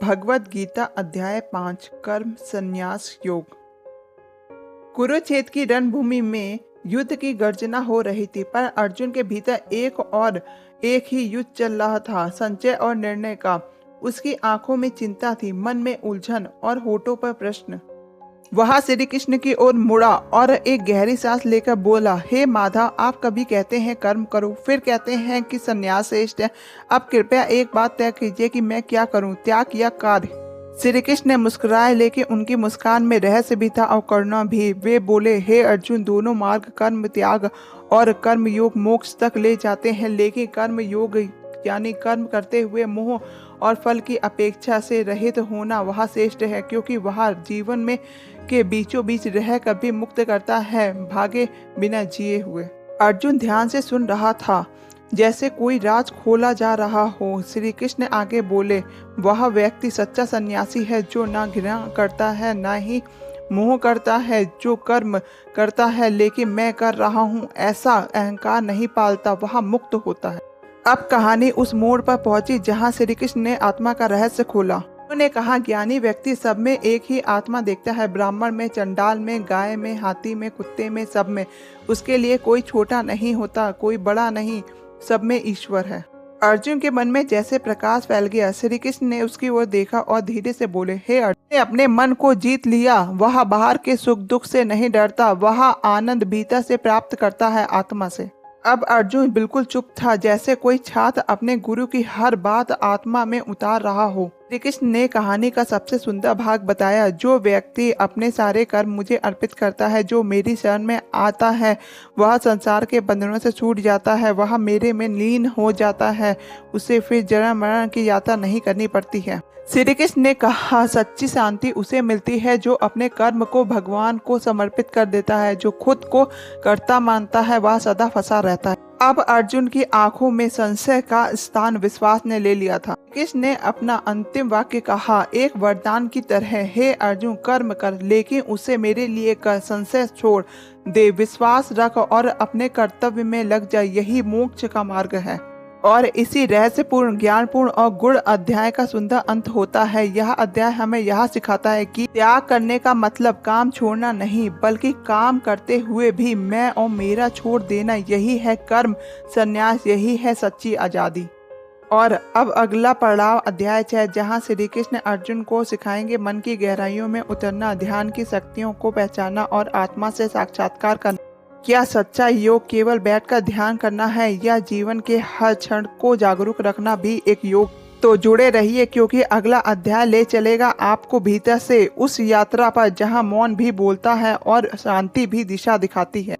भगवद गीता अध्याय 5 कर्म संन्यास योग। कुरुक्षेत्र की रणभूमि में युद्ध की गर्जना हो रही थी, पर अर्जुन के भीतर एक ही युद्ध चल रहा था, संचय और निर्णय का। उसकी आंखों में चिंता थी, मन में उलझन और होठों पर प्रश्न। वह श्री कृष्ण की ओर मुड़ा और एक गहरी सांस लेकर बोला, हे माधव, आप कभी कहते हैं कर्म करो, फिर कहते हैं कि संन्यास श्रेष्ठ है। अब कृपया एक बात तय कीजिए कि मैं क्या करूं, त्याग या कार्य। श्री कृष्ण ने मुस्कुराए, लेकिन उनकी मुस्कान में रहस्य भी था और करुणा भी। वे बोले, हे अर्जुन, दोनों मार्ग कर्म त्याग और कर्म योग मोक्ष तक ले जाते हैं, लेकिन कर्म योग यानी कर्म करते हुए मोह और फल की अपेक्षा से रहित होना वह श्रेष्ठ है, क्योंकि वह जीवन में के बीचों बीच रह कर भी मुक्त करता है, भागे बिना जिए हुए। अर्जुन ध्यान से सुन रहा था, जैसे कोई राज खोला जा रहा हो। श्री कृष्ण आगे बोले, वह व्यक्ति सच्चा सन्यासी है जो ना घृणा करता है ना ही मोह करता है, जो कर्म करता है लेकिन मैं कर रहा हूँ ऐसा अहंकार नहीं पालता, वह मुक्त होता है। अब कहानी उस मोड़ पर पहुंची जहां श्री कृष्ण ने आत्मा का रहस्य खोला। उन्होंने कहा, ज्ञानी व्यक्ति सब में एक ही आत्मा देखता है, ब्राह्मण में, चंडाल में, गाय में, हाथी में, कुत्ते में, सब में। उसके लिए कोई छोटा नहीं होता, कोई बड़ा नहीं, सब में ईश्वर है। अर्जुन के मन में जैसे प्रकाश फैल गया। श्री कृष्ण ने उसकी ओर देखा और धीरे से बोले, हे अर्जुन, ने अपने मन को जीत लिया। वह बाहर के सुख दुख से नहीं डरता, वह आनंद भीतर से प्राप्त करता है, आत्मा से। अब अर्जुन बिल्कुल चुप था, जैसे कोई छात्र अपने गुरु की हर बात आत्मा में उतार रहा हो। श्री कृष्ण ने कहानी का सबसे सुंदर भाग बताया। जो व्यक्ति अपने सारे कर्म मुझे अर्पित करता है, जो मेरी शरण में आता है, वह संसार के बंधनों से छूट जाता है, वह मेरे में लीन हो जाता है, उसे फिर जन्म मरण की यात्रा नहीं करनी पड़ती है। श्री कृष्ण ने कहा, सच्ची शांति उसे मिलती है जो अपने कर्म को भगवान को समर्पित कर देता है। जो खुद को कर्ता मानता है, वह सदा फंसा रहता है। अब अर्जुन की आंखों में संशय का स्थान विश्वास ने ले लिया था। कृष्ण ने अपना अंतिम वाक्य कहा, एक वरदान की तरह, हे अर्जुन, कर्म कर, लेकिन उसे मेरे लिए कर, संशय छोड़ दे, विश्वास रख और अपने कर्तव्य में लग जाए, यही मोक्ष का मार्ग है। और इसी रहस्यपूर्ण, ज्ञानपूर्ण और गुण अध्याय का सुंदर अंत होता है। यह अध्याय हमें यह सिखाता है कि त्याग करने का मतलब काम छोड़ना नहीं, बल्कि काम करते हुए भी मैं और मेरा छोड़ देना, यही है कर्म संन्यास, यही है सच्ची आजादी। और अब अगला पड़ाव अध्याय 6, जहाँ श्री कृष्ण अर्जुन को सिखाएंगे मन की गहराइयों में उतरना, ध्यान की शक्तियों को पहचानना और आत्मा से साक्षात्कार करना। क्या सच्चा योग केवल बैठकर ध्यान करना है, या जीवन के हर क्षण को जागरूक रखना भी एक योग? तो जुड़े रहिए, क्योंकि अगला अध्याय ले चलेगा आपको भीतर से उस यात्रा पर जहां मौन भी बोलता है और शांति भी दिशा दिखाती है।